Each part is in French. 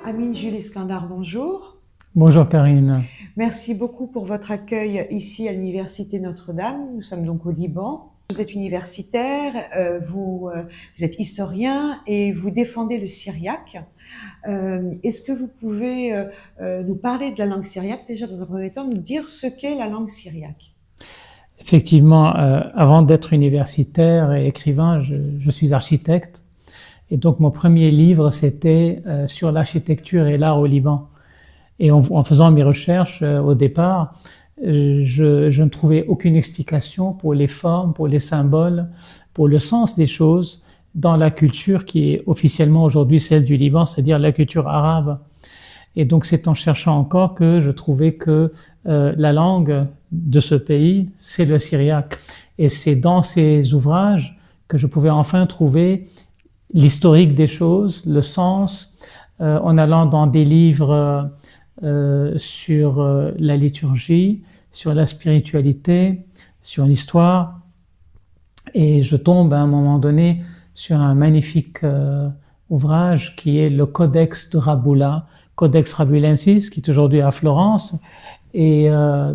Amine Jules Iskandar, bonjour. Bonjour Karine. Merci beaucoup pour votre accueil ici à l'Université Notre-Dame. Nous sommes donc au Liban. Vous êtes universitaire, vous êtes historien et vous défendez le syriaque. Est-ce que vous pouvez nous parler de la langue syriaque, déjà dans un premier temps, nous dire ce qu'est la langue syriaque? Effectivement, avant d'être universitaire et écrivain, je suis architecte. Et donc mon premier livre, c'était sur l'architecture et l'art au Liban. Et en faisant mes recherches au départ, je ne trouvais aucune explication pour les formes, pour les symboles, pour le sens des choses dans la culture qui est officiellement aujourd'hui celle du Liban, c'est-à-dire la culture arabe. Et donc c'est en cherchant encore que je trouvais que la langue de ce pays, c'est le syriaque. Et c'est dans ces ouvrages que je pouvais enfin trouver l'historique des choses, le sens, en allant dans des livres sur la liturgie, sur la spiritualité, sur l'histoire. Et je tombe à un moment donné sur un magnifique ouvrage qui est le Codex de Rabbula, Codex Rabulensis, qui est aujourd'hui à Florence. Et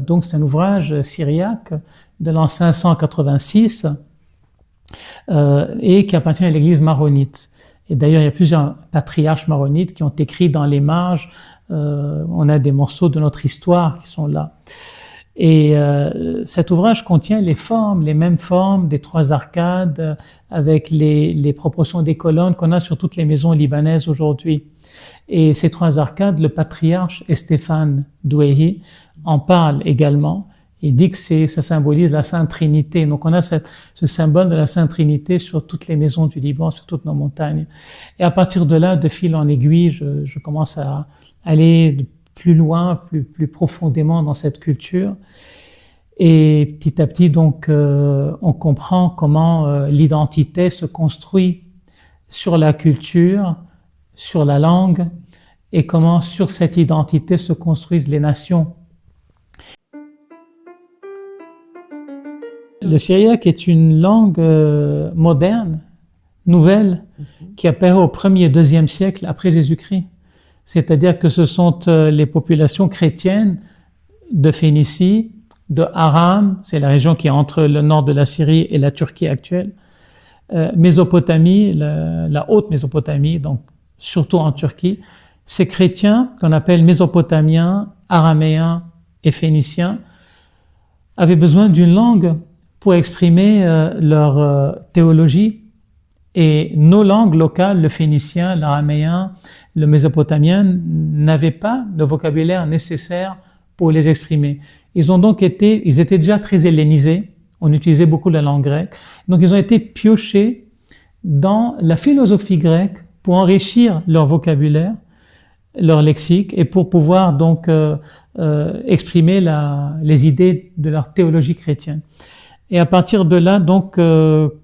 donc c'est un ouvrage syriaque de l'an 586 et qui appartient à l'église maronite. Et d'ailleurs, il y a plusieurs patriarches maronites qui ont écrit dans les marges. On a des morceaux de notre histoire qui sont là. Et cet ouvrage contient les mêmes formes des trois arcades avec les proportions des colonnes qu'on a sur toutes les maisons libanaises aujourd'hui. Et ces trois arcades, le patriarche Stéphane Douéhi en parle également. Il dit que ça symbolise la Sainte Trinité. Donc on a ce symbole de la Sainte Trinité sur toutes les maisons du Liban, sur toutes nos montagnes. Et à partir de là, de fil en aiguille, je commence à aller plus loin, plus profondément dans cette culture. Et petit à petit, donc, on comprend comment l'identité se construit sur la culture, sur la langue, et comment sur cette identité se construisent les nations. Le syriaque est une langue moderne, nouvelle, qui apparaît au 1er et 2e siècle après Jésus-Christ. C'est-à-dire que ce sont les populations chrétiennes de Phénicie, de Aram, c'est la région qui est entre le nord de la Syrie et la Turquie actuelle, Mésopotamie, la haute Mésopotamie, donc surtout en Turquie. Ces chrétiens qu'on appelle mésopotamiens, araméens et phéniciens avaient besoin d'une langue pour exprimer leur théologie. Et nos langues locales, le phénicien, l'araméen, le mésopotamien, n'avaient pas le vocabulaire nécessaire pour les exprimer. Ils étaient déjà très hellénisés, on utilisait beaucoup la langue grecque, donc ils ont été piochés dans la philosophie grecque pour enrichir leur vocabulaire, leur lexique, et pour pouvoir donc exprimer les idées de leur théologie chrétienne. Et à partir de là, donc,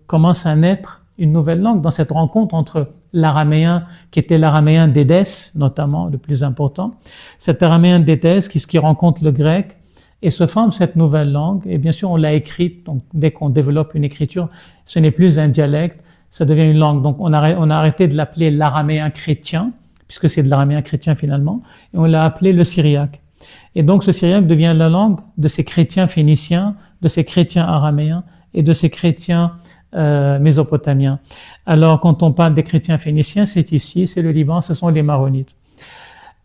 commence à naître une nouvelle langue dans cette rencontre entre l'araméen, qui était l'araméen d'Édesse, notamment, le plus important, cet araméen d'Édesse qui rencontre le grec, et se forme cette nouvelle langue. Et bien sûr, on l'a écrite, donc dès qu'on développe une écriture, ce n'est plus un dialecte, ça devient une langue. Donc on a arrêté de l'appeler l'araméen chrétien, puisque c'est de l'araméen chrétien finalement, et on l'a appelé le syriaque. Et donc ce syriaque devient la langue de ces chrétiens phéniciens, de ces chrétiens araméens et de ces chrétiens mésopotamiens. Alors quand on parle des chrétiens phéniciens, c'est ici, c'est le Liban, ce sont les maronites.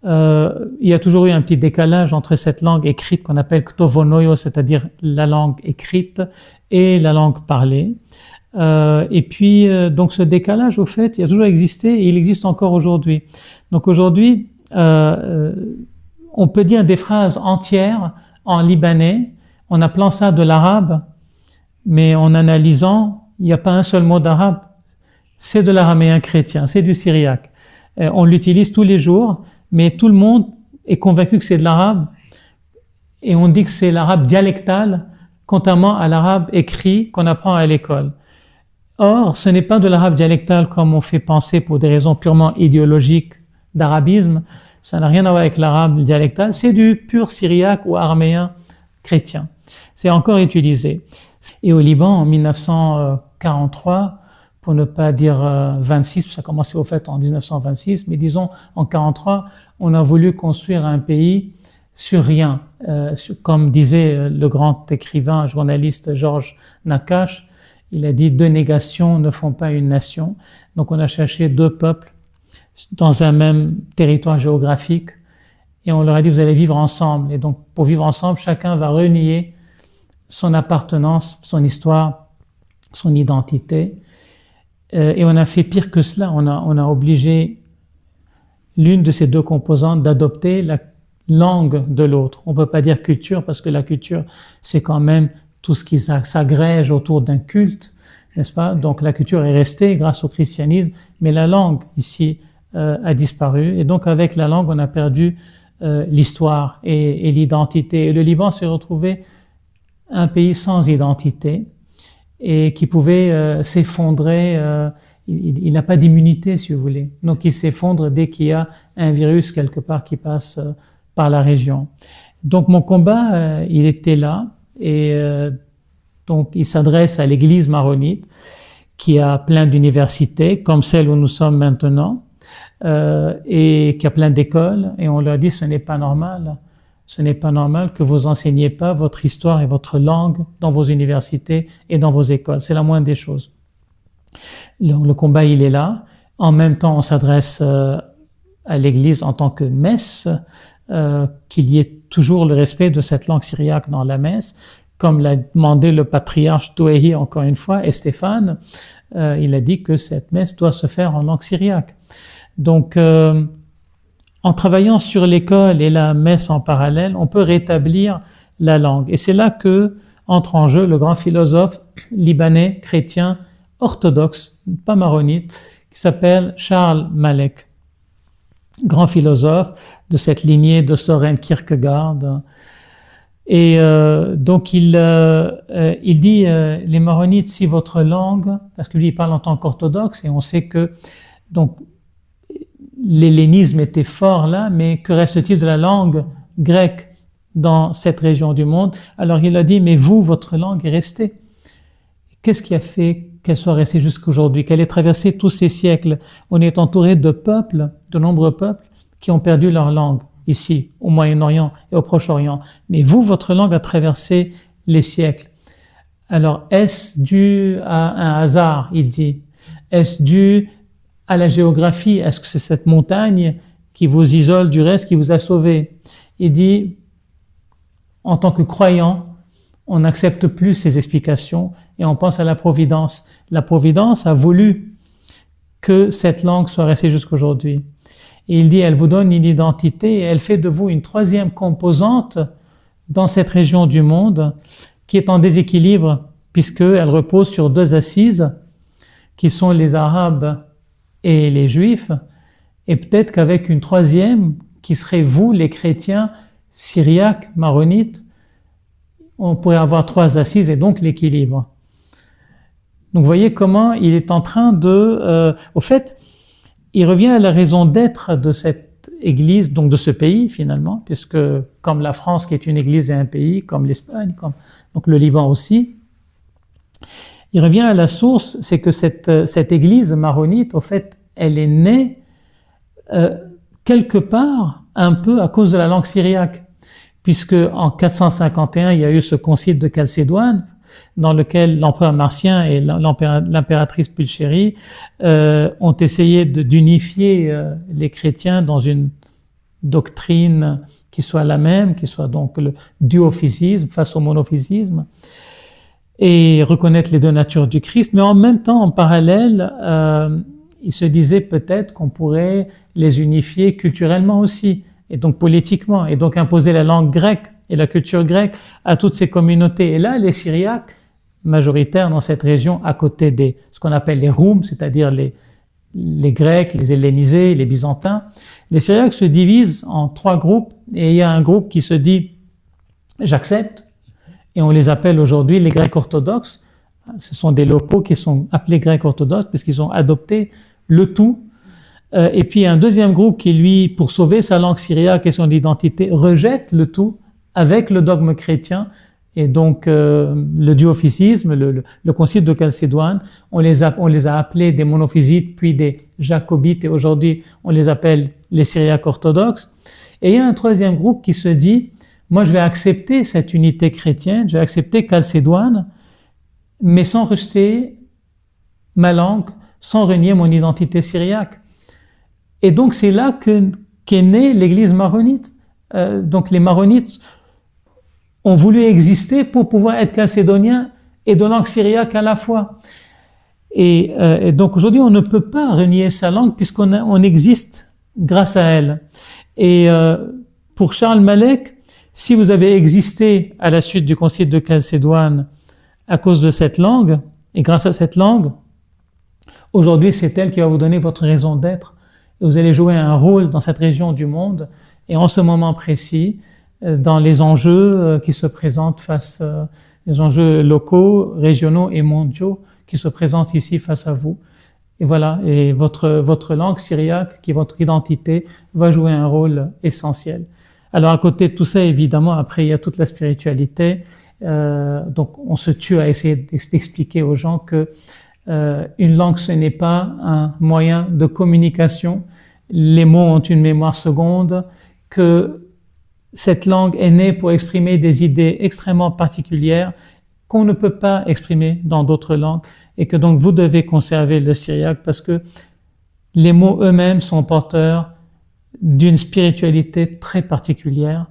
Il y a toujours eu un petit décalage entre cette langue écrite qu'on appelle ktovonoio, c'est-à-dire la langue écrite, et la langue parlée. Et puis donc ce décalage, au fait, il a toujours existé et il existe encore aujourd'hui. Donc aujourd'hui, on peut dire des phrases entières en libanais, en appelant ça de l'arabe, mais en analysant, il n'y a pas un seul mot d'arabe, c'est de l'araméen chrétien, c'est du syriaque. On l'utilise tous les jours, mais tout le monde est convaincu que c'est de l'arabe, et on dit que c'est l'arabe dialectal, contrairement à l'arabe écrit qu'on apprend à l'école. Or, ce n'est pas de l'arabe dialectal comme on fait penser pour des raisons purement idéologiques d'arabisme, ça n'a rien à voir avec l'arabe dialectal, c'est du pur syriaque ou araméen chrétien. C'est encore utilisé. Et au Liban, en 1943, pour ne pas dire 26, ça a commencé au fait en 1926, mais disons en 43, on a voulu construire un pays sur rien. Comme disait le grand écrivain, journaliste Georges Nakache, il a dit « Deux négations ne font pas une nation ». Donc on a cherché deux peuples dans un même territoire géographique et on leur a dit « Vous allez vivre ensemble ». Et donc pour vivre ensemble, chacun va renier son appartenance, son histoire, son identité. Et on a fait pire que cela, on a obligé l'une de ces deux composantes d'adopter la langue de l'autre. On ne peut pas dire culture parce que la culture, c'est quand même tout ce qui s'agrège autour d'un culte, n'est-ce pas? Donc la culture est restée grâce au christianisme, mais la langue ici a disparu. Et donc avec la langue, on a perdu l'histoire et l'identité. Et le Liban s'est retrouvé un pays sans identité et qui pouvait s'effondrer. Il n'a pas d'immunité, si vous voulez. Donc il s'effondre dès qu'il y a un virus quelque part qui passe par la région. Donc mon combat, il était là, et donc il s'adresse à l'église maronite, qui a plein d'universités, comme celle où nous sommes maintenant, et qui a plein d'écoles, et on leur dit ce n'est pas normal. Ce n'est pas normal que vous enseigniez pas votre histoire et votre langue dans vos universités et dans vos écoles. C'est la moindre des choses. Le combat, il est là. En même temps, on s'adresse à l'Église en tant que messe, qu'il y ait toujours le respect de cette langue syriaque dans la messe, comme l'a demandé le patriarche Douéhi encore une fois, et Stéphane. Il a dit que cette messe doit se faire en langue syriaque. Donc, en travaillant sur l'école et la messe en parallèle, on peut rétablir la langue. Et c'est là que entre en jeu le grand philosophe libanais, chrétien, orthodoxe, pas maronite, qui s'appelle Charles Malek. Grand philosophe de cette lignée de Søren Kierkegaard. Et donc il dit, les maronites, si votre langue, parce que lui il parle en tant qu'orthodoxe, et on sait que donc l'hellénisme était fort là, mais que reste-t-il de la langue grecque dans cette région du monde? Alors il a dit, mais vous, votre langue est restée. Qu'est-ce qui a fait qu'elle soit restée jusqu'aujourd'hui, qu'elle ait traversé tous ces siècles? On est entouré de peuples, de nombreux peuples, qui ont perdu leur langue, ici, au Moyen-Orient et au Proche-Orient. Mais vous, votre langue a traversé les siècles. Alors, est-ce dû à un hasard, il dit? Est-ce dû à la géographie? Est-ce que c'est cette montagne qui vous isole du reste, qui vous a sauvé? Il dit, en tant que croyant, on n'accepte plus ces explications et on pense à la Providence. La Providence a voulu que cette langue soit restée jusqu'aujourd'hui. Et il dit, elle vous donne une identité et elle fait de vous une troisième composante dans cette région du monde qui est en déséquilibre puisqu'elle repose sur deux assises qui sont les Arabes et les Juifs, et peut-être qu'avec une troisième qui serait vous, les chrétiens syriaques, maronites, on pourrait avoir trois assises et donc l'équilibre. Donc vous voyez comment il est en train de... au fait, il revient à la raison d'être de cette église, donc de ce pays finalement, puisque comme la France qui est une église et un pays, comme l'Espagne, comme donc le Liban aussi, il revient à la source, c'est que cette église maronite, au fait, elle est née quelque part un peu à cause de la langue syriaque, puisque en 451, il y a eu ce concile de Chalcédoine, dans lequel l'empereur Marcien et l'impératrice Pulchérie ont essayé d'unifier les chrétiens dans une doctrine qui soit la même, qui soit donc le duophysisme face au monophysisme, et reconnaître les deux natures du Christ, mais en même temps, en parallèle, il se disait peut-être qu'on pourrait les unifier culturellement aussi, et donc politiquement, et donc imposer la langue grecque et la culture grecque à toutes ces communautés. Et là, les Syriaques, majoritaires dans cette région, à côté des ce qu'on appelle les Roums, c'est-à-dire les Grecs, les Hellénisés, les Byzantins, les Syriaques se divisent en trois groupes, et il y a un groupe qui se dit « j'accepte », et on les appelle aujourd'hui les Grecs orthodoxes. Ce sont des locaux qui sont appelés Grecs orthodoxes parce qu'ils ont adopté le tout. Et puis un deuxième groupe qui, lui, pour sauver sa langue syriaque et son identité, rejette le tout avec le dogme chrétien Et donc, le duophysitisme, le concile de Chalcédoine, on les a appelés des monophysites, puis des jacobites, et aujourd'hui, on les appelle les syriaques orthodoxes. Et il y a un troisième groupe qui se dit, moi, je vais accepter cette unité chrétienne, je vais accepter Chalcédoine, mais sans rejeter ma langue, sans renier mon identité syriaque. Et donc, c'est là qu'est née l'église maronite. Donc, les maronites ont voulu exister pour pouvoir être chalcédoniens et de langue syriaque à la fois. Et donc, aujourd'hui, on ne peut pas renier sa langue puisqu'on existe grâce à elle. Et pour Charles Malek, si vous avez existé à la suite du concile de Chalcédoine à cause de cette langue, et grâce à cette langue, aujourd'hui c'est elle qui va vous donner votre raison d'être. Et vous allez jouer un rôle dans cette région du monde, et en ce moment précis, dans les enjeux qui se présentent les enjeux locaux, régionaux et mondiaux qui se présentent ici face à vous. Et voilà, et votre langue syriaque, qui est votre identité, va jouer un rôle essentiel. Alors à côté de tout ça, évidemment, après il y a toute la spiritualité. Donc on se tue à essayer d'expliquer aux gens que une langue, ce n'est pas un moyen de communication. Les mots ont une mémoire seconde, que cette langue est née pour exprimer des idées extrêmement particulières qu'on ne peut pas exprimer dans d'autres langues, et que donc vous devez conserver le syriaque parce que les mots eux-mêmes sont porteurs d'une spiritualité très particulière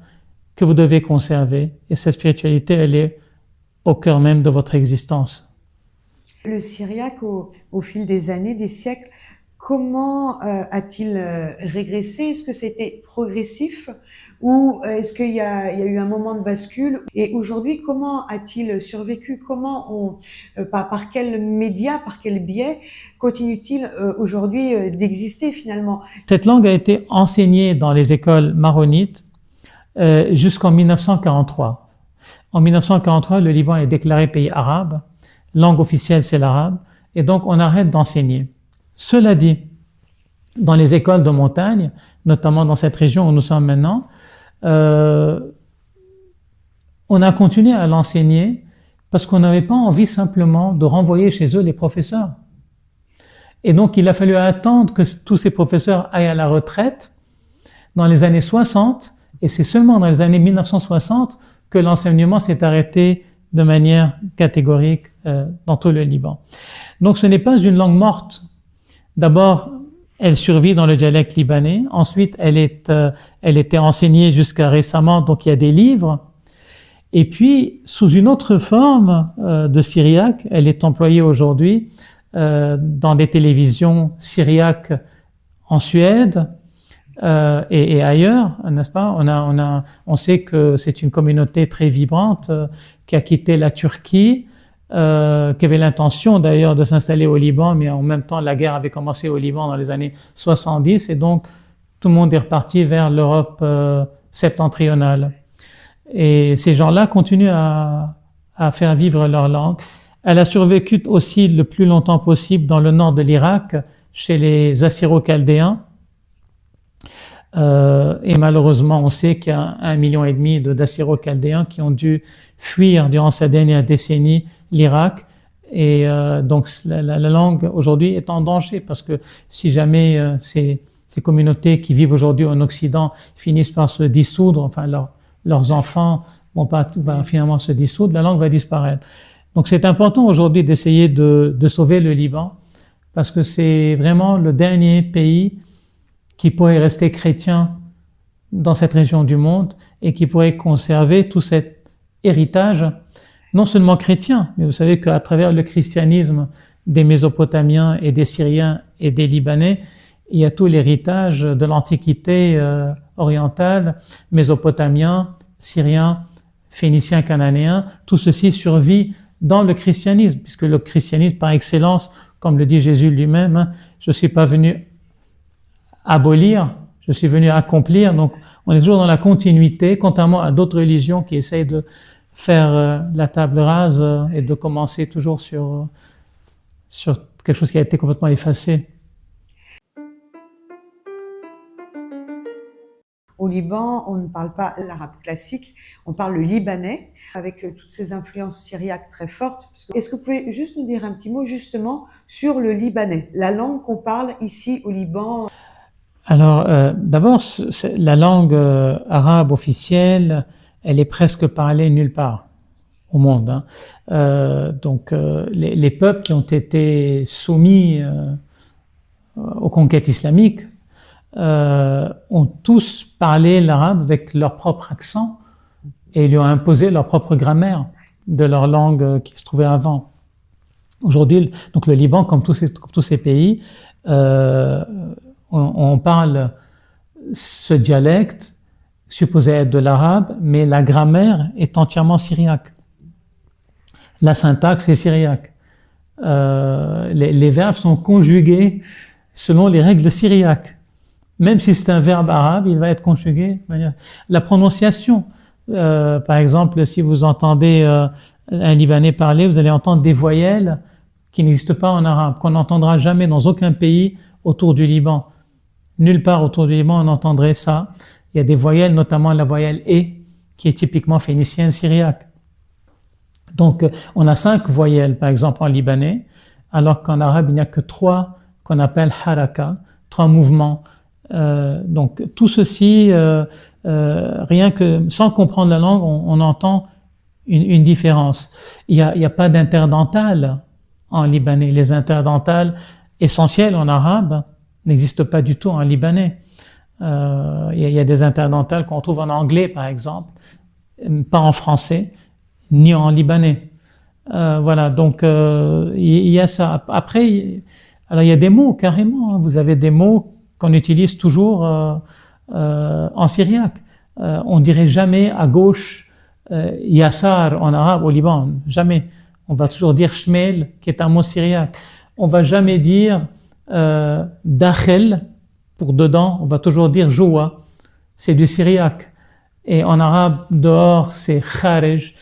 que vous devez conserver. Et cette spiritualité, elle est au cœur même de votre existence. Le syriaque, au fil des années, des siècles, comment a-t-il régressé? Est-ce que c'était progressif ou est-ce qu'il y a eu un moment de bascule? Et aujourd'hui, comment a-t-il survécu? Comment par quels médias, par quel biais continue-t-il aujourd'hui d'exister finalement? Cette langue a été enseignée dans les écoles maronites jusqu'en 1943. En 1943, le Liban est déclaré pays arabe. Langue officielle, c'est l'arabe. Et donc, on arrête d'enseigner. Cela dit, dans les écoles de montagne, notamment dans cette région où nous sommes maintenant, on a continué à l'enseigner parce qu'on n'avait pas envie simplement de renvoyer chez eux les professeurs. Et donc, il a fallu attendre que tous ces professeurs aillent à la retraite dans les années 60, et c'est seulement dans les années 1960 que l'enseignement s'est arrêté de manière catégorique dans tout le Liban. Donc, ce n'est pas une langue morte. D'abord, elle survit dans le dialecte libanais. Ensuite, elle était enseignée jusqu'à récemment, donc il y a des livres. Et puis, sous une autre forme de syriaque, elle est employée aujourd'hui dans des télévisions syriaques en Suède et ailleurs, n'est-ce pas? On sait que c'est une communauté très vibrante qui a quitté la Turquie, qui avait l'intention d'ailleurs de s'installer au Liban, mais en même temps la guerre avait commencé au Liban dans les années 70, et donc tout le monde est reparti vers l'Europe septentrionale. Et ces gens-là continuent à faire vivre leur langue. Elle a survécu aussi le plus longtemps possible dans le nord de l'Irak, chez les Assyro-Chaldéens. Et malheureusement, on sait qu'il y a 1,5 million d'Assyro-Chaldéens qui ont dû fuir durant cette dernière décennie l'Irak. Et donc la langue aujourd'hui est en danger, parce que si jamais ces communautés qui vivent aujourd'hui en Occident finissent par se dissoudre, enfin leurs enfants vont finalement se dissoudre, la langue va disparaître. Donc c'est important aujourd'hui d'essayer de sauver le Liban, parce que c'est vraiment le dernier pays qui pourrait rester chrétien dans cette région du monde et qui pourrait conserver tout cet héritage, non seulement chrétien, mais vous savez qu'à travers le christianisme des Mésopotamiens et des Syriens et des Libanais, il y a tout l'héritage de l'Antiquité orientale, mésopotamien, syrien, phénicien, cananéen. Tout ceci survit dans le christianisme, puisque le christianisme par excellence, comme le dit Jésus lui-même, je suis pas venu abolir, je suis venu accomplir. Donc on est toujours dans la continuité, contrairement à d'autres religions qui essayent de faire la table rase et de commencer toujours sur quelque chose qui a été complètement effacé. au Liban, on ne parle pas l'arabe classique, on parle le libanais, avec toutes ces influences syriaques très fortes. Est-ce que vous pouvez juste nous dire un petit mot justement sur le libanais, la langue qu'on parle ici au Liban? Alors, d'abord, la langue arabe officielle, elle est presque parlée nulle part au monde, hein. Les peuples qui ont été soumis aux conquêtes islamiques ont tous parlé l'arabe avec leur propre accent et lui ont imposé leur propre grammaire de leur langue qui se trouvait avant. Aujourd'hui, donc le Liban, comme tous ces pays, on parle ce dialecte supposé être de l'arabe, mais la grammaire est entièrement syriaque. La syntaxe est syriaque. Les verbes sont conjugués selon les règles syriaques. Même si c'est un verbe arabe, il va être conjugué. La prononciation, par exemple, si vous entendez un Libanais parler, vous allez entendre des voyelles qui n'existent pas en arabe, qu'on n'entendra jamais dans aucun pays autour du Liban. Nulle part autour du Liban on entendrait ça. Il y a des voyelles, notamment la voyelle « e », qui est typiquement phénicienne syriaque. Donc, on a 5 voyelles, par exemple, en libanais, alors qu'en arabe, il n'y a que 3 qu'on appelle « haraka », 3 mouvements. Donc, tout ceci, rien que sans comprendre la langue, on entend une différence. Il y a pas d'interdental en libanais. Les interdentales essentielles en arabe n'existent pas du tout en libanais. Il y a des interdentales qu'on trouve en anglais, par exemple, pas en français, ni en libanais. Voilà, donc il y a ça. Après, alors il y a des mots carrément, hein. Vous avez des mots qu'on utilise toujours en syriaque. On dirait jamais à gauche yassar en arabe au Liban, jamais. On va toujours dire shmel, qui est un mot syriaque. On va jamais dire dakhel pour dedans, on va toujours dire joua, c'est du syriaque. Et en arabe, dehors, c'est kharij.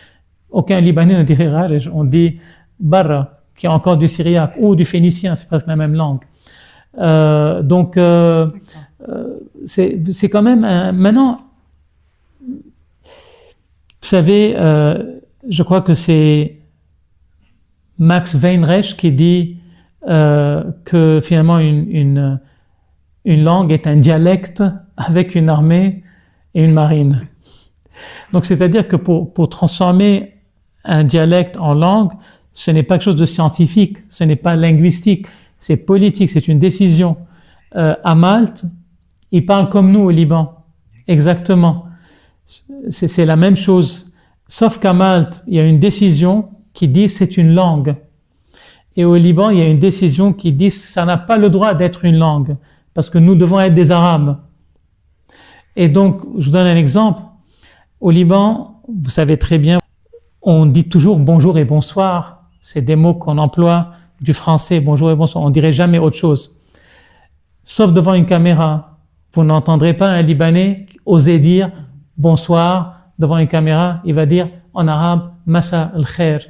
Aucun Libanais ne dirait kharij, on dit barra, qui est encore du syriaque, ou du phénicien, c'est presque la même langue. C'est quand même maintenant, vous savez, je crois que c'est Max Weinreich qui dit que finalement une langue est un dialecte avec une armée et une marine. Donc c'est-à-dire que pour transformer un dialecte en langue, ce n'est pas quelque chose de scientifique, ce n'est pas linguistique, c'est politique, c'est une décision. À Malte, ils parlent comme nous au Liban, exactement. C'est la même chose, sauf qu'à Malte, il y a une décision qui dit c'est une langue. Et au Liban, il y a une décision qui dit ça n'a pas le droit d'être une langue, parce que nous devons être des Arabes. Et donc, je vous donne un exemple. Au Liban, vous savez très bien, on dit toujours bonjour et bonsoir. C'est des mots qu'on emploie du français, bonjour et bonsoir. On dirait jamais autre chose. Sauf devant une caméra. Vous n'entendrez pas un Libanais oser dire bonsoir devant une caméra. Il va dire en arabe masa al-khair.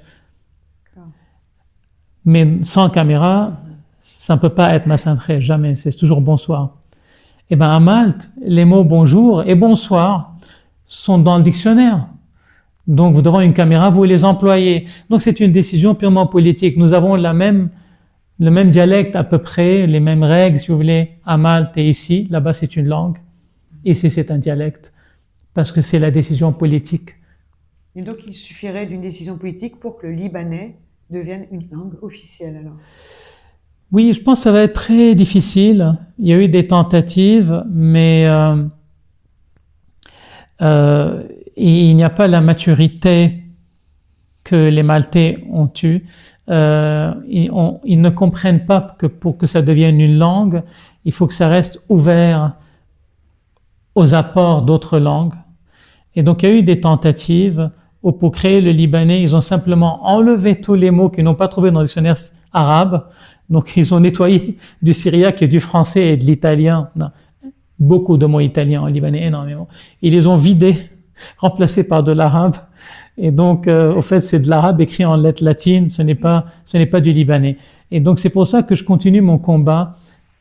Mais sans caméra, ça ne peut pas être masa al-khair, jamais. C'est toujours bonsoir. Et ben à Malte, les mots bonjour et bonsoir sont dans le dictionnaire. Donc, devant une caméra, vous les employez. Donc, c'est une décision purement politique. Nous avons le même dialecte à peu près, les mêmes règles, si vous voulez, à Malte et ici. Là-bas, c'est une langue. Ici, c'est un dialecte. Parce que c'est la décision politique. Et donc, il suffirait d'une décision politique pour que le libanais devienne une langue officielle, alors? Oui, je pense que ça va être très difficile. Il y a eu des tentatives, mais il n'y a pas la maturité que les Maltais ont eue. Ils ne comprennent pas que pour que ça devienne une langue, il faut que ça reste ouvert aux apports d'autres langues. Et donc il y a eu des tentatives où pour créer le libanais, ils ont simplement enlevé tous les mots qu'ils n'ont pas trouvés dans le dictionnaire arabe. Donc ils ont nettoyé du syriaque et du français et de l'italien. Non, beaucoup de mots italiens en libanais, énormément. Ils les ont vidés, remplacés par de l'arabe. Et donc, au fait, c'est de l'arabe écrit en lettres latines, ce n'est pas du libanais. Et donc, c'est pour ça que je continue mon combat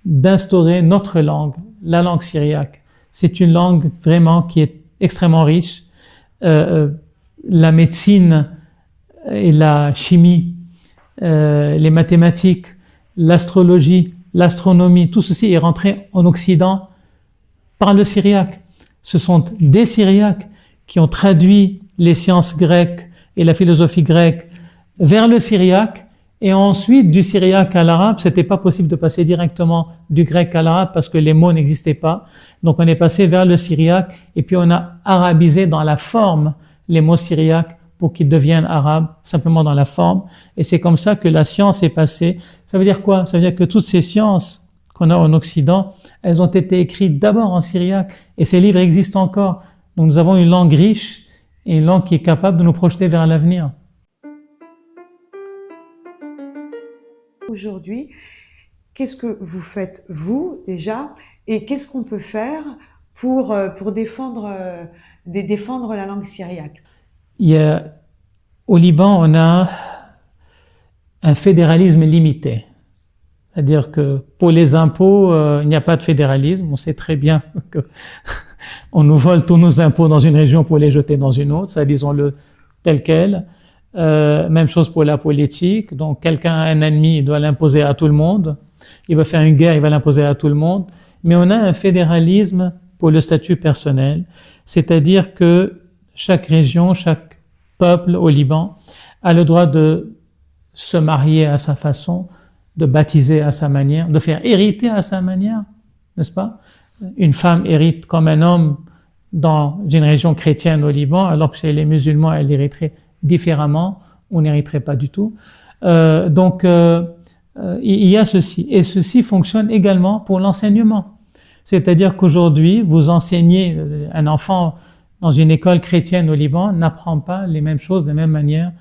d'instaurer notre langue, la langue syriaque, c'est une langue vraiment qui est extrêmement riche. La médecine et la chimie, les mathématiques, l'astrologie, l'astronomie, tout ceci est rentré en Occident par le syriaque. Ce sont des Syriaques qui ont traduit les sciences grecques et la philosophie grecque vers le syriaque, et ensuite du syriaque à l'arabe. C'était pas possible de passer directement du grec à l'arabe parce que les mots n'existaient pas. Donc on est passé vers le syriaque et puis on a arabisé dans la forme les mots syriaques pour qu'ils deviennent arabes, simplement dans la forme. Et c'est comme ça que la science est passée. Ça veut dire quoi? Ça veut dire que toutes ces sciences qu'on a en Occident, elles ont été écrites d'abord en syriaque, et ces livres existent encore. Donc nous avons une langue riche et une langue qui est capable de nous projeter vers l'avenir. Aujourd'hui, qu'est-ce que vous faites, vous, déjà, et qu'est-ce qu'on peut faire pour défendre la langue syriaque? Au Liban, on a un fédéralisme limité. C'est-à-dire que pour les impôts, il n'y a pas de fédéralisme. On sait très bien qu'on nous vole tous nos impôts dans une région pour les jeter dans une autre, ça disons-le tel quel. Même chose pour la politique. Donc quelqu'un a un ennemi, il doit l'imposer à tout le monde. Il va faire une guerre, il va l'imposer à tout le monde. Mais on a un fédéralisme pour le statut personnel. C'est-à-dire que chaque région, chaque peuple au Liban a le droit de se marier à sa façon, de baptiser à sa manière, de faire hériter à sa manière, n'est-ce pas? Une femme hérite comme un homme dans une région chrétienne au Liban, alors que chez les musulmans, elle hériterait différemment, ou n'hériterait pas du tout. Donc, il y a ceci. Et ceci fonctionne également pour l'enseignement. C'est-à-dire qu'aujourd'hui, vous enseignez, un enfant dans une école chrétienne au Liban n'apprend pas les mêmes choses de la même manière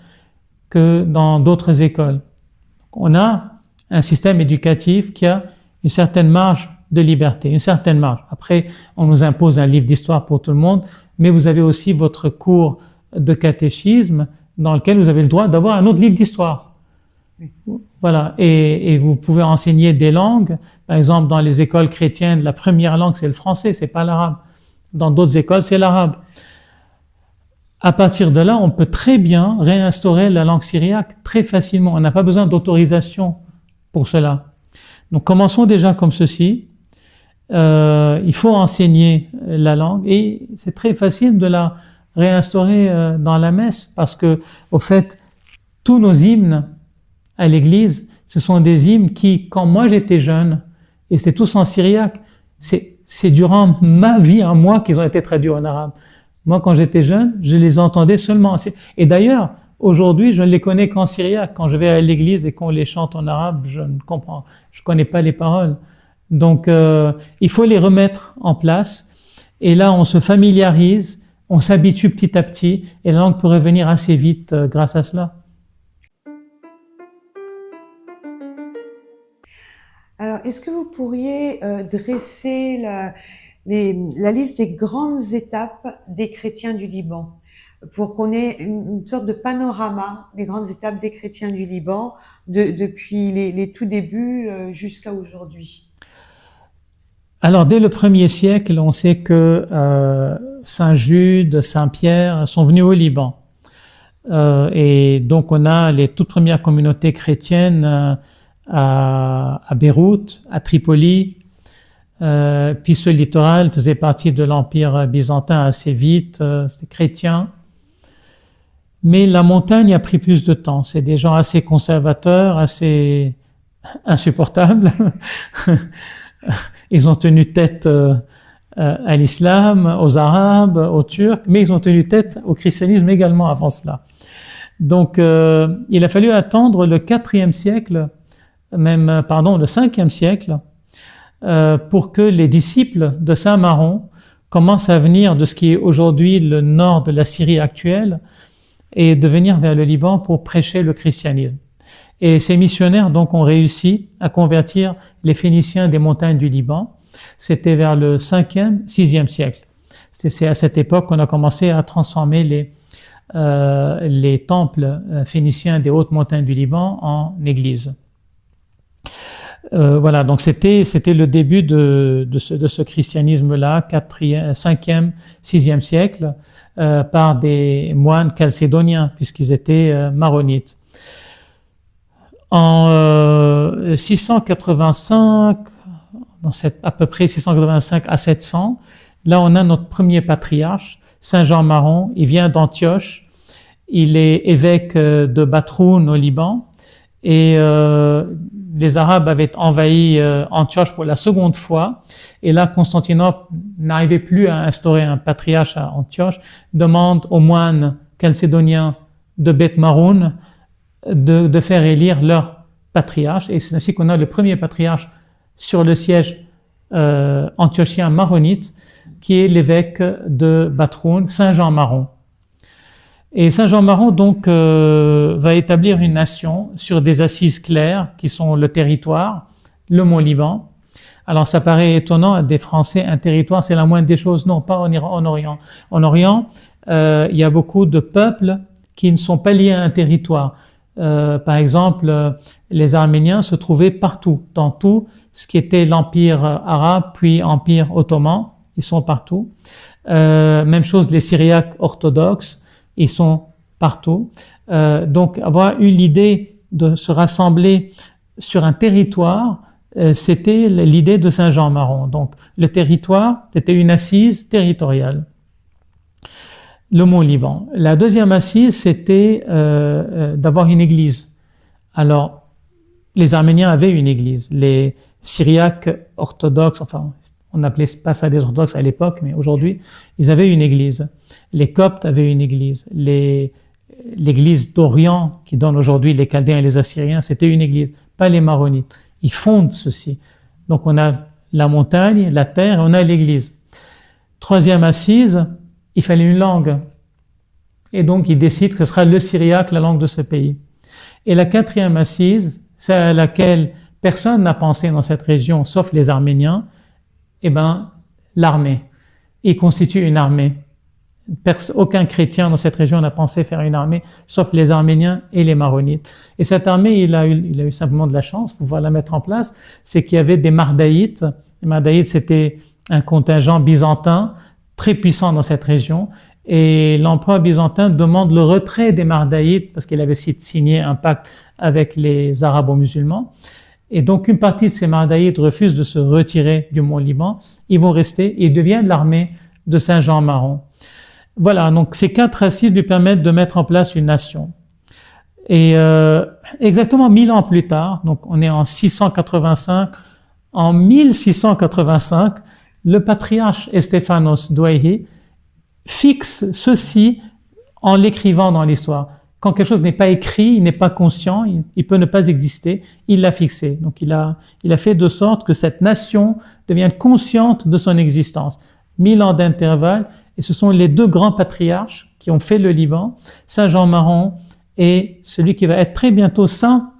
que dans d'autres écoles. On a un système éducatif qui a une certaine marge de liberté, une certaine marge. Après, on nous impose un livre d'histoire pour tout le monde, mais vous avez aussi votre cours de catéchisme dans lequel vous avez le droit d'avoir un autre livre d'histoire. Voilà. Et vous pouvez enseigner des langues. Par exemple, dans les écoles chrétiennes, la première langue, c'est le français, c'est pas l'arabe. Dans d'autres écoles, c'est l'arabe. À partir de là, on peut très bien réinstaurer la langue syriaque très facilement. On n'a pas besoin d'autorisation pour cela. Donc, commençons déjà comme ceci. Il faut enseigner la langue et c'est très facile de la réinstaurer dans la messe parce que, au fait, tous nos hymnes à l'église, ce sont des hymnes qui, quand moi j'étais jeune, et c'est tous en syriaque, c'est durant ma vie à moi qu'ils ont été traduits en arabe. Moi, quand j'étais jeune, je les entendais seulement. Et d'ailleurs, aujourd'hui, je ne les connais qu'en syriaque. Quand je vais à l'église et qu'on les chante en arabe, je ne comprends, je connais pas les paroles. Donc, il faut les remettre en place. Et là, on se familiarise, on s'habitue petit à petit, et la langue peut revenir assez vite grâce à cela. Alors, est-ce que vous pourriez dresser la liste des grandes étapes des chrétiens du Liban pour qu'on ait une sorte de panorama des grandes étapes des chrétiens du Liban depuis les tout débuts jusqu'à aujourd'hui? Alors, dès le 1er siècle, on sait que Saint Jude, Saint Pierre sont venus au Liban. Et donc, on a les toutes premières communautés chrétiennes à Beyrouth, à Tripoli, puis ce littoral faisait partie de l'Empire byzantin assez vite, c'était chrétien. Mais la montagne a pris plus de temps. C'est des gens assez conservateurs, assez insupportables. Ils ont tenu tête à l'islam, aux Arabes, aux Turcs, mais ils ont tenu tête au christianisme également avant cela. Donc, il a fallu attendre le 4e siècle, le 5e siècle, pour que les disciples de Saint Maron commencent à venir de ce qui est aujourd'hui le nord de la Syrie actuelle et de venir vers le Liban pour prêcher le christianisme. Et ces missionnaires donc ont réussi à convertir les Phéniciens des montagnes du Liban. C'était vers le 5e, 6e siècle. C'est à cette époque qu'on a commencé à transformer les temples phéniciens des hautes montagnes du Liban en églises. Voilà, donc c'était le début de ce christianisme-là, 4e, 5e, 6e siècle, par des moines chalcédoniens, puisqu'ils étaient maronites. En 685, à peu près 685 à 700, là on a notre premier patriarche, Saint Jean Maron. Il vient d'Antioche, il est évêque de Batroun au Liban, et les Arabes avaient envahi Antioche pour la seconde fois, et là Constantinople n'arrivait plus à instaurer un patriarche à Antioche, demande aux moines chalcédoniens de Beth Maroun de faire élire leur patriarche, et c'est ainsi qu'on a le premier patriarche sur le siège antiochien maronite, qui est l'évêque de Batroun, Saint Jean Maron. Et Saint Jean Maron donc va établir une nation sur des assises claires qui sont le territoire, le mont Liban. Alors ça paraît étonnant à des Français, un territoire c'est la moindre des choses. Non, pas en Orient. En Orient, il y a beaucoup de peuples qui ne sont pas liés à un territoire. Par exemple, les Arméniens se trouvaient partout, dans tout ce qui était l'Empire arabe, puis Empire ottoman, ils sont partout. Même chose les Syriaques orthodoxes, ils sont partout. Donc avoir eu l'idée de se rassembler sur un territoire, c'était l'idée de Saint Jean Maron. Donc le territoire, c'était une assise territoriale. Le mont Liban. La deuxième assise, c'était d'avoir une église. Alors, les Arméniens avaient une église. Les Syriaques orthodoxes, enfin, on n'appelait pas ça des orthodoxes à l'époque, mais aujourd'hui, ils avaient une église. Les Coptes avaient une église. L'église d'Orient, qui donne aujourd'hui les Chaldéens et les Assyriens, c'était une église, pas les Maronites. Ils fondent ceci. Donc, on a la montagne, la terre, et on a l'église. Troisième assise, il fallait une langue. Et donc, il décide que ce sera le syriaque, la langue de ce pays. Et la quatrième assise, c'est à laquelle personne n'a pensé dans cette région, sauf les Arméniens, l'armée. Il constitue une armée. Aucun chrétien dans cette région n'a pensé faire une armée, sauf les Arméniens et les Maronites. Et cette armée, il a eu simplement de la chance pour pouvoir la mettre en place, c'est qu'il y avait des Mardaïtes. Les Mardaïtes, c'était un contingent byzantin très puissant dans cette région, et l'empereur byzantin demande le retrait des Mardaïtes parce qu'il avait signé un pacte avec les Arabo-musulmans, et donc une partie de ces Mardaïtes refusent de se retirer du mont Liban. Ils vont rester et ils deviennent l'armée de Saint Jean Maron. Voilà, donc ces 4 assises lui permettent de mettre en place une nation. Et exactement 1000 ans plus tard, donc on est en 685, en 1685, le patriarche Stéphanos Douaihi fixe ceci en l'écrivant dans l'histoire. Quand quelque chose n'est pas écrit, il n'est pas conscient, il peut ne pas exister, il l'a fixé. Donc il a fait de sorte que cette nation devienne consciente de son existence. 1000 ans d'intervalle, et ce sont les 2 grands patriarches qui ont fait le Liban, Saint Jean Maron et celui qui va être très bientôt saint,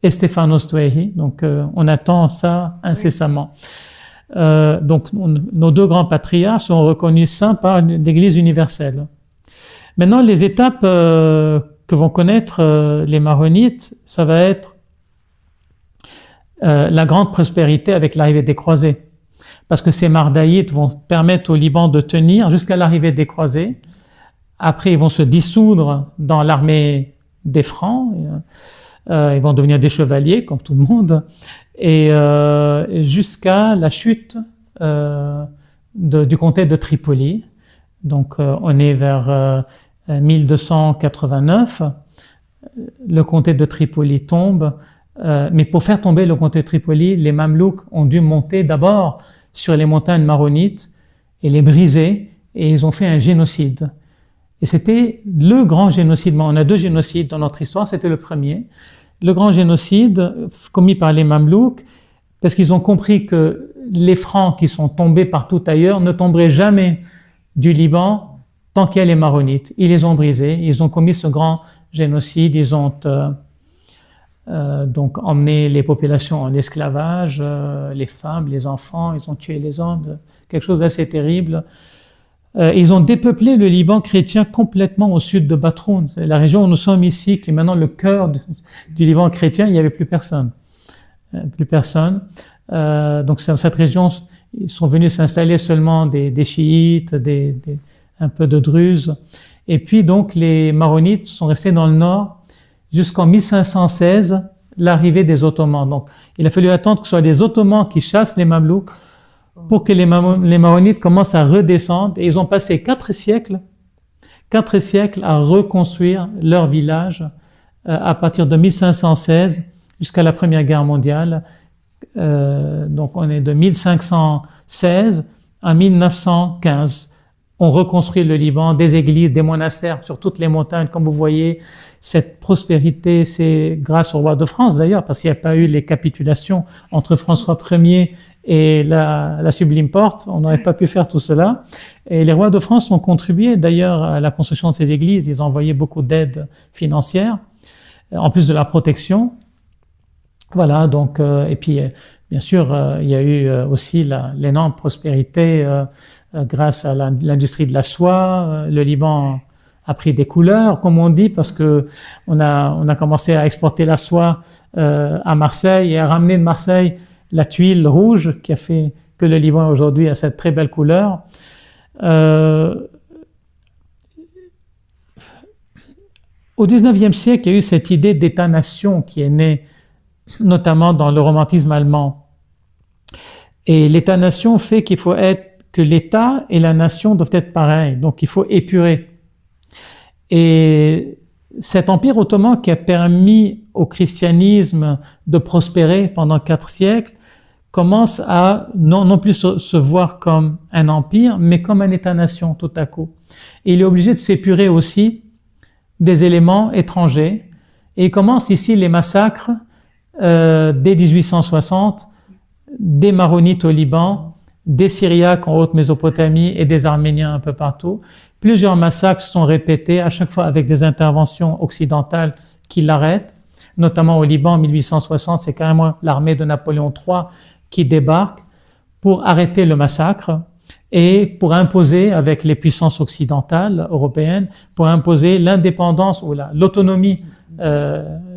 Stéphanos Douaihi. Donc on attend ça incessamment. Donc nos 2 grands patriarches sont reconnus saints par l'Église universelle. Maintenant, les étapes que vont connaître les Maronites, ça va être la grande prospérité avec l'arrivée des croisés. Parce que ces Mardaïtes vont permettre au Liban de tenir jusqu'à l'arrivée des croisés. Après, ils vont se dissoudre dans l'armée des Francs. Ils vont devenir des chevaliers, comme tout le monde. Et jusqu'à la chute du comté de Tripoli. Donc on est vers 1289, le comté de Tripoli tombe, mais pour faire tomber le comté de Tripoli, les Mamelouks ont dû monter d'abord sur les montagnes maronites et les briser, et ils ont fait un génocide. Et c'était le grand génocide. On a 2 génocides dans notre histoire, c'était le premier. Le grand génocide commis par les Mamelouks, parce qu'ils ont compris que les Francs qui sont tombés partout ailleurs ne tomberaient jamais du Liban tant qu'il y a les Maronites. Ils les ont brisés, ils ont commis ce grand génocide, ils ont donc emmené les populations en esclavage, les femmes, les enfants, ils ont tué les hommes, quelque chose d'assez terrible. Ils ont dépeuplé le Liban chrétien complètement au sud de Batroun. La région où nous sommes ici, qui est maintenant le cœur du Liban chrétien, il n'y avait plus personne. plus personne. Donc dans cette région, ils sont venus s'installer seulement des chiites, un peu de druzes. Et puis donc les maronites sont restés dans le nord jusqu'en 1516, l'arrivée des Ottomans. Donc il a fallu attendre que ce soit les Ottomans qui chassent les Mamelouks pour que les maronites commencent à redescendre. Et ils ont passé 4 siècles à reconstruire leur village à partir de 1516 jusqu'à la Première Guerre mondiale. Donc on est de 1516 à 1915. On reconstruit le Liban, des églises, des monastères sur toutes les montagnes. Comme vous voyez, cette prospérité, c'est grâce au roi de France d'ailleurs, parce qu'il n'y a pas eu les capitulations entre François Ier et la Sublime Porte. On n'aurait pas pu faire tout cela. Et les rois de France ont contribué d'ailleurs à la construction de ces églises. Ils ont envoyé beaucoup d'aide financière, en plus de la protection. Voilà, donc, et puis, bien sûr, il y a eu aussi l'énorme prospérité grâce à l'industrie de la soie. Le Liban a pris des couleurs, comme on dit, parce que on a commencé à exporter la soie à Marseille et à ramener de Marseille la tuile rouge qui a fait que le Liban aujourd'hui a cette très belle couleur. Au XIXe siècle, il y a eu cette idée d'État-nation qui est née notamment dans le romantisme allemand. Et l'État-nation fait que l'État et la nation doivent être pareils, donc il faut épurer. Et cet empire ottoman qui a permis au christianisme de prospérer pendant 4 siècles commence à non plus se voir comme un empire, mais comme un État-nation tout à coup. Et il est obligé de s'épurer aussi des éléments étrangers. Et il commence ici les massacres dès 1860, des Maronites au Liban, des Syriaques en Haute-Mésopotamie et des Arméniens un peu partout. Plusieurs massacres se sont répétés, à chaque fois avec des interventions occidentales qui l'arrêtent. Notamment au Liban en 1860, c'est carrément l'armée de Napoléon III qui débarque pour arrêter le massacre et pour imposer, avec les puissances occidentales européennes, pour imposer l'indépendance ou l'autonomie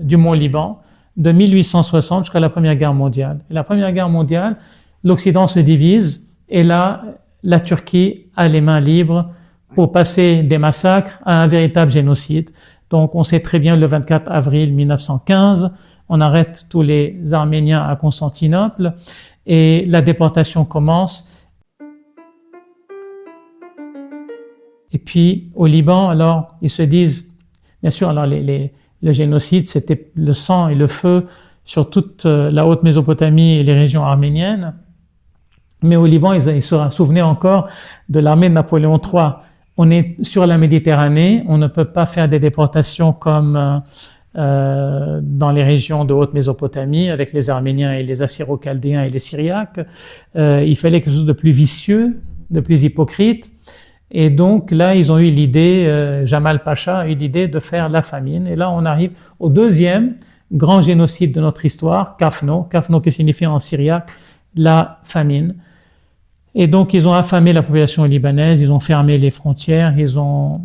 du Mont Liban de 1860 jusqu'à la Première Guerre mondiale. Et la Première Guerre mondiale, l'Occident se divise et là, la Turquie a les mains libres pour passer des massacres à un véritable génocide. Donc on sait très bien le 24 avril 1915, on arrête tous les Arméniens à Constantinople et la déportation commence. Et puis au Liban, alors ils se disent, bien sûr, alors le génocide, c'était le sang et le feu sur toute la Haute-Mésopotamie et les régions arméniennes. Mais au Liban, ils se souvenaient encore de l'armée de Napoléon III. On est sur la Méditerranée, on ne peut pas faire des déportations comme dans les régions de Haute-Mésopotamie avec les Arméniens et les Assyro-Chaldéens et les Syriaques. Il fallait quelque chose de plus vicieux, de plus hypocrite. Et donc là, ils ont eu l'idée, Jamal Pacha a eu l'idée de faire la famine. Et là, on arrive au deuxième grand génocide de notre histoire, Kafno qui signifie en syriaque la famine. Et donc, ils ont affamé la population libanaise, ils ont fermé les frontières, ils ont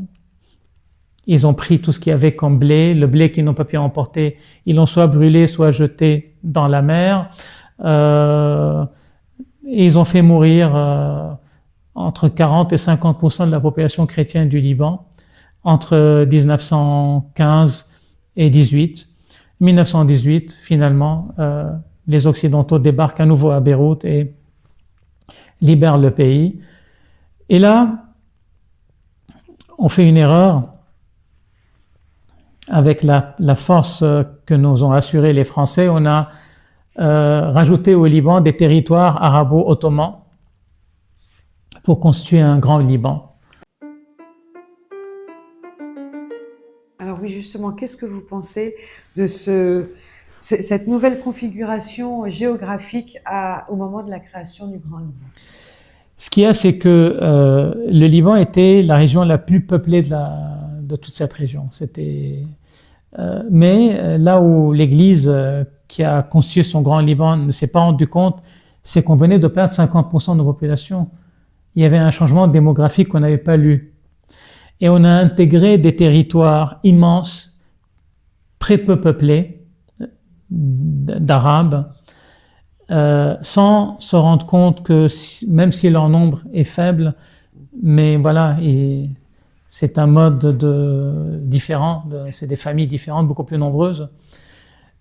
pris tout ce qu'il y avait comme blé, le blé qu'ils n'ont pas pu emporter, ils l'ont soit brûlé, soit jeté dans la mer. Et ils ont fait mourir entre 40 et 50% de la population chrétienne du Liban entre 1915 et 18. 1918, finalement, les Occidentaux débarquent à nouveau à Beyrouth et libèrent le pays. Et là, on fait une erreur avec la force que nous ont assuré les Français. On a rajouté au Liban des territoires arabo-ottomans pour constituer un grand Liban. Alors oui, justement, qu'est-ce que vous pensez de cette nouvelle configuration géographique au moment de la création du Grand Liban? Ce qu'il y a, c'est que le Liban était la région la plus peuplée de toute cette région. Mais là où l'Église qui a constitué son Grand Liban ne s'est pas rendu compte, c'est qu'on venait de perdre 50% de la population. Il y avait un changement démographique qu'on n'avait pas lu. Et on a intégré des territoires immenses, très peu peuplés, d'Arabes, sans se rendre compte que même si leur nombre est faible, mais voilà, c'est un mode différent, c'est des familles différentes, beaucoup plus nombreuses.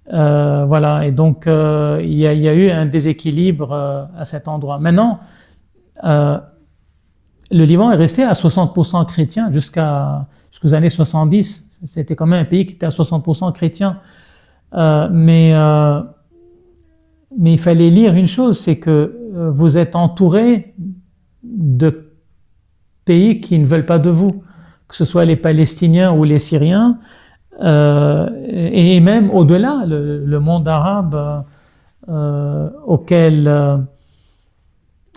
Voilà, et donc il y a eu un déséquilibre à cet endroit. Maintenant, le Liban est resté à 60% chrétien jusqu'aux années 70. C'était quand même un pays qui était à 60% chrétien. Mais il fallait lire une chose, c'est que vous êtes entouré de pays qui ne veulent pas de vous, que ce soit les Palestiniens ou les Syriens, et même au-delà, le monde arabe auquel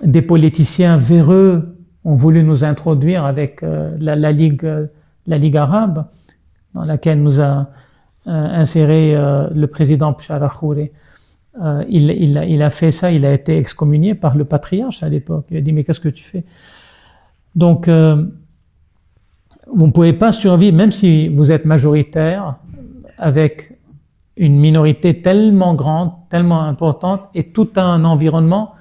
des politiciens véreux ont voulu nous introduire avec la Ligue arabe, dans laquelle nous a inséré le président Bachar el-Khouri. Il a fait ça, il a été excommunié par le patriarche à l'époque. Il a dit, mais qu'est-ce que tu fais? Donc, vous ne pouvez pas survivre, même si vous êtes majoritaire, avec une minorité tellement grande, tellement importante, et tout un environnement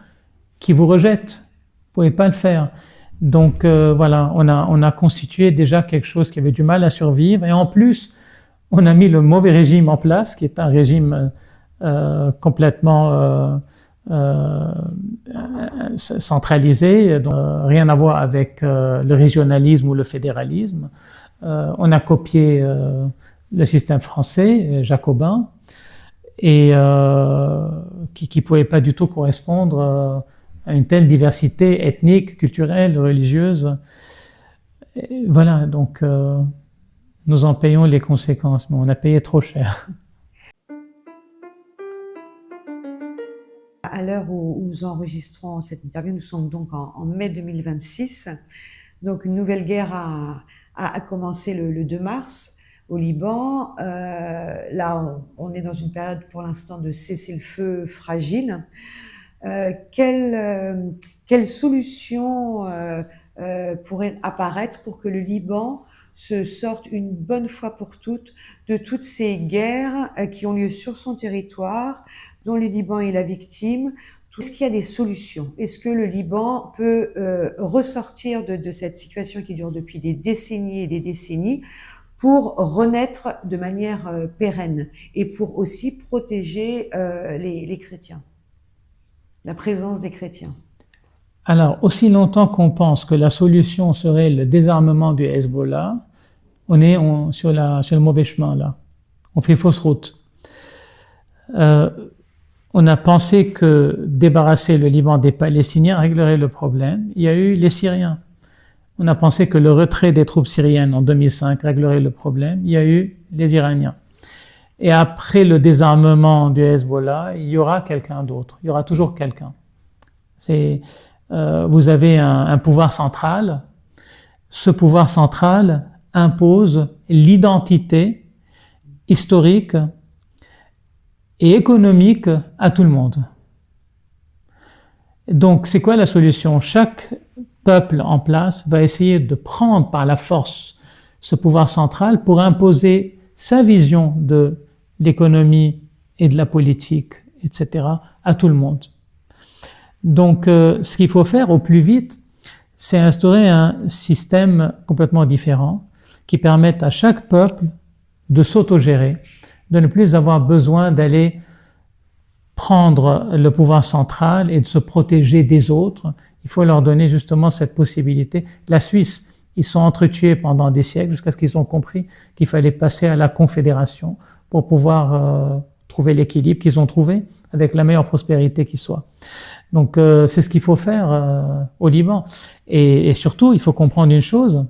qui vous rejette. Vous pouvez pas le faire. Donc voilà, on a constitué déjà quelque chose qui avait du mal à survivre, et en plus, on a mis le mauvais régime en place, qui est un régime complètement centralisé, donc, rien à voir avec le régionalisme ou le fédéralisme. On a copié le système français, jacobin, et qui pouvait pas du tout correspondre à une telle diversité ethnique, culturelle, religieuse. Et voilà, donc nous en payons les conséquences, mais on a payé trop cher. À l'heure où nous enregistrons cette interview, nous sommes donc en mai 2026. Donc une nouvelle guerre a commencé le 2 mars au Liban. Là, on est dans une période pour l'instant de cessez-le-feu fragile. Quelle solution pourrait apparaître pour que le Liban se sorte une bonne fois pour toutes de toutes ces guerres qui ont lieu sur son territoire, dont le Liban est la victime? Est-ce qu'il y a des solutions? Est-ce que le Liban peut ressortir de cette situation qui dure depuis des décennies et des décennies pour renaître de manière pérenne et pour aussi protéger les chrétiens, la présence des chrétiens? Alors, aussi longtemps qu'on pense que la solution serait le désarmement du Hezbollah, on est sur le mauvais chemin là. On fait fausse route. On a pensé que débarrasser le Liban des Palestiniens réglerait le problème. Il y a eu les Syriens. On a pensé que le retrait des troupes syriennes en 2005 réglerait le problème. Il y a eu les Iraniens. Et après le désarmement du Hezbollah, il y aura quelqu'un d'autre. Il y aura toujours quelqu'un. Vous avez un pouvoir central. Ce pouvoir central impose l'identité historique et économique à tout le monde. Donc, c'est quoi la solution? Chaque peuple en place va essayer de prendre par la force ce pouvoir central pour imposer sa vision de l'économie et de la politique, etc., à tout le monde. Donc, ce qu'il faut faire au plus vite, c'est instaurer un système complètement différent qui permette à chaque peuple de s'autogérer, de ne plus avoir besoin d'aller prendre le pouvoir central et de se protéger des autres. Il faut leur donner justement cette possibilité. La Suisse, ils sont entretués pendant des siècles jusqu'à ce qu'ils ont compris qu'il fallait passer à la confédération pour pouvoir trouver l'équilibre qu'ils ont trouvé avec la meilleure prospérité qui soit. Donc c'est ce qu'il faut faire au Liban. Et surtout, il faut comprendre une chose,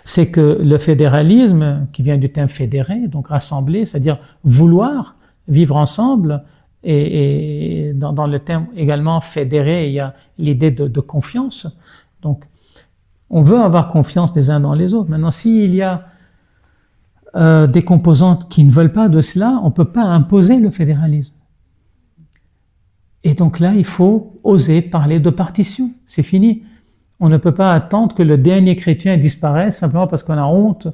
c'est que le fédéralisme, qui vient du terme fédérer, donc rassembler, c'est-à-dire vouloir vivre ensemble, et dans le terme également fédérer, il y a l'idée de confiance. Donc, on veut avoir confiance les uns dans les autres. Maintenant, s'il y a des composantes qui ne veulent pas de cela, on ne peut pas imposer le fédéralisme. Et donc là, il faut oser parler de partition. C'est fini. On ne peut pas attendre que le dernier chrétien disparaisse simplement parce qu'on a honte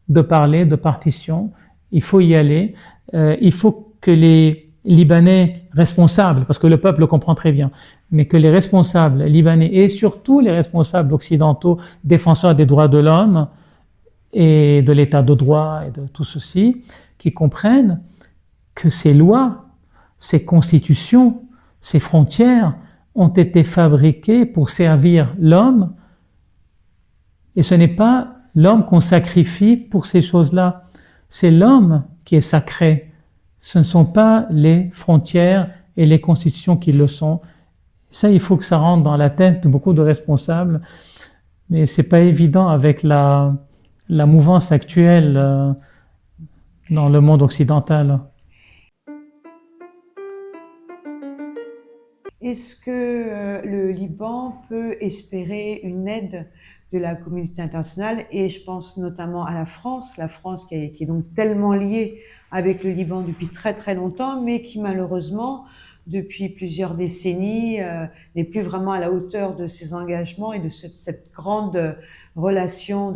de parler de partition. Il faut y aller. Il faut que les Libanais responsables, parce que le peuple le comprend très bien, mais que les responsables libanais et surtout les responsables occidentaux, défenseurs des droits de l'homme et de l'état de droit et de tout ceci, qui comprennent que ces lois, ces constitutions, ces frontières ont été fabriquées pour servir l'homme, et ce n'est pas l'homme qu'on sacrifie pour ces choses-là, c'est l'homme qui est sacré. Ce ne sont pas les frontières et les constitutions qui le sont. Ça, il faut que ça rentre dans la tête de beaucoup de responsables, mais c'est pas évident avec la mouvance actuelle dans le monde occidental. Est-ce que le Liban peut espérer une aide de la communauté internationale? Et je pense notamment à la France qui est donc tellement liée avec le Liban depuis très très longtemps, mais qui malheureusement, depuis plusieurs décennies, n'est plus vraiment à la hauteur de ses engagements et de cette grande relation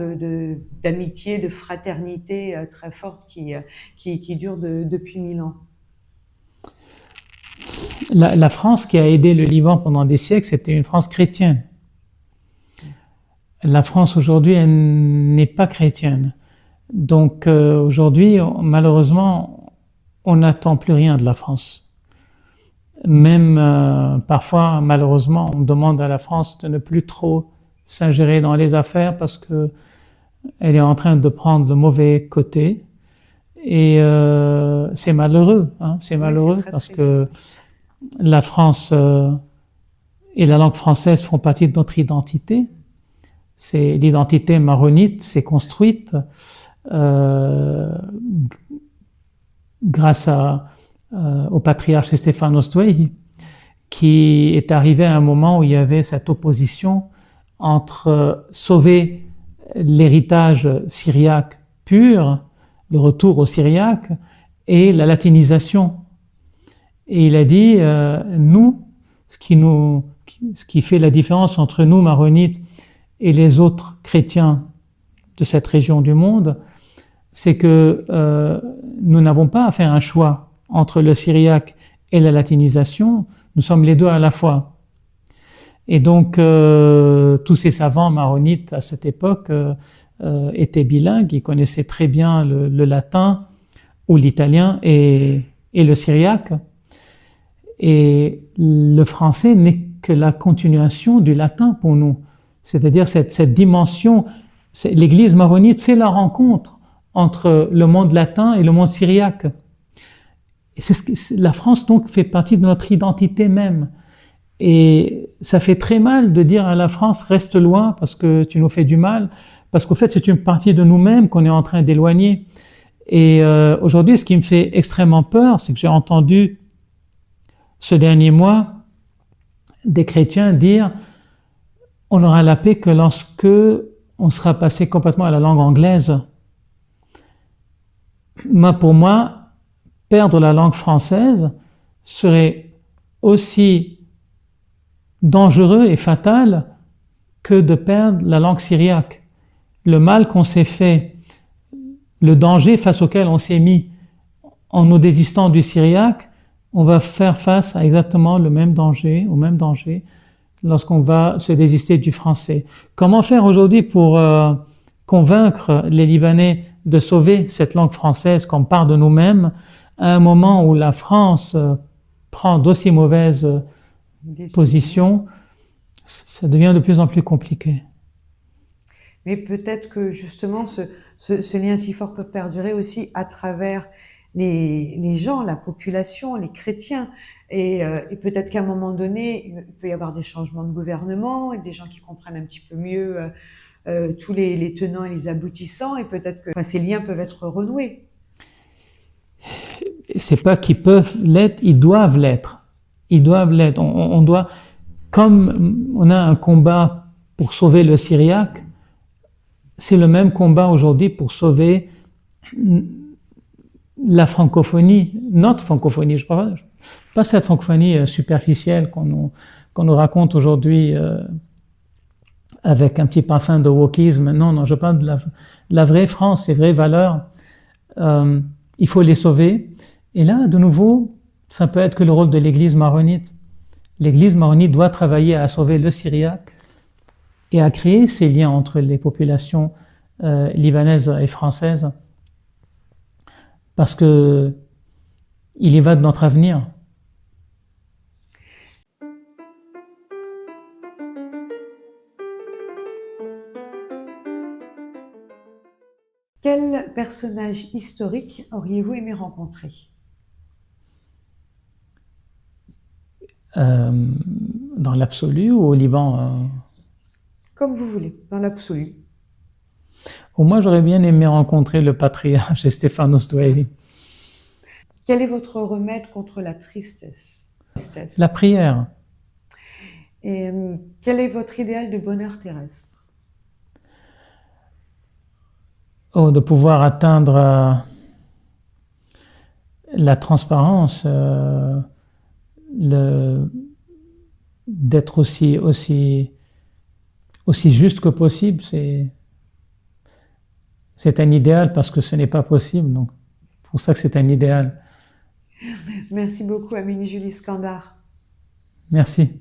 d'amitié, de fraternité très forte qui dure depuis 1000 ans. La France qui a aidé le Liban pendant des siècles, c'était une France chrétienne. La France aujourd'hui, elle n'est pas chrétienne. Donc aujourd'hui, malheureusement, on n'attend plus rien de la France. Même parfois, malheureusement, on demande à la France de ne plus trop s'ingérer dans les affaires parce que elle est en train de prendre le mauvais côté. Et c'est malheureux, hein, c'est malheureux parce que la France et la langue française font partie de notre identité. C'est l'identité maronite, c'est construite grâce au patriarche Stéphanos Douay, qui est arrivé à un moment où il y avait cette opposition entre sauver l'héritage syriaque pur, le retour au syriaque, et la latinisation. Et il a dit, nous, ce qui fait la différence entre nous, maronites, et les autres chrétiens de cette région du monde, c'est que nous n'avons pas à faire un choix entre le syriaque et la latinisation, nous sommes les deux à la fois. Et donc, tous ces savants maronites à cette époque étaient bilingues, ils connaissaient très bien le latin ou l'italien et le syriaque. Et le français n'est que la continuation du latin pour nous. C'est-à-dire cette dimension, l'Église maronite, c'est la rencontre entre le monde latin et le monde syriaque. Et la France donc fait partie de notre identité même. Et ça fait très mal de dire à la France reste loin parce que tu nous fais du mal, parce qu'au fait c'est une partie de nous-mêmes qu'on est en train d'éloigner. Et aujourd'hui, ce qui me fait extrêmement peur, c'est que j'ai entendu ce dernier mois des chrétiens dire on aura la paix que lorsque on sera passé complètement à la langue anglaise. Pour moi, perdre la langue française serait aussi dangereux et fatal que de perdre la langue syriaque. Le mal qu'on s'est fait, le danger face auquel on s'est mis en nous désistant du syriaque, on va faire face à exactement au même danger lorsqu'on va se désister du français. Comment faire aujourd'hui pour convaincre les Libanais de sauver cette langue française qu'on part de nous-mêmes à un moment où la France prend d'aussi mauvaises positions? Ça devient de plus en plus compliqué. Mais peut-être que justement ce lien si fort peut perdurer aussi à travers les gens, la population, les chrétiens. Et peut-être qu'à un moment donné, il peut y avoir des changements de gouvernement et des gens qui comprennent un petit peu mieux tous les tenants et les aboutissants, et peut-être que ces liens peuvent être renoués. C'est pas qu'ils peuvent l'être, ils doivent l'être. Ils doivent l'être. On doit, comme on a un combat pour sauver le syriaque, c'est le même combat aujourd'hui pour sauver la francophonie, notre francophonie. Je parle pas cette francophonie superficielle qu'on nous raconte aujourd'hui avec un petit parfum de wokisme. Non, je parle de la vraie France, les vraies valeurs. Il faut les sauver. Et là, de nouveau, Ça peut être que le rôle de l'Église maronite. L'Église maronite doit travailler à sauver le Syriaque et à créer ces liens entre les populations libanaises et françaises, parce que il y va de notre avenir. Quel personnage historique auriez-vous aimé rencontrer? Dans l'absolu ou au Liban Comme vous voulez, dans l'absolu. Moi, j'aurais bien aimé rencontrer le patriarche Stéphanos Douairi. Quel est votre remède contre la tristesse? La prière. Et quel est votre idéal de bonheur terrestre? De pouvoir atteindre la transparence, d'être aussi juste que possible. C'est un idéal parce que ce n'est pas possible. Donc, c'est pour ça que c'est un idéal. Merci beaucoup, Amine Julie Skandar. Merci.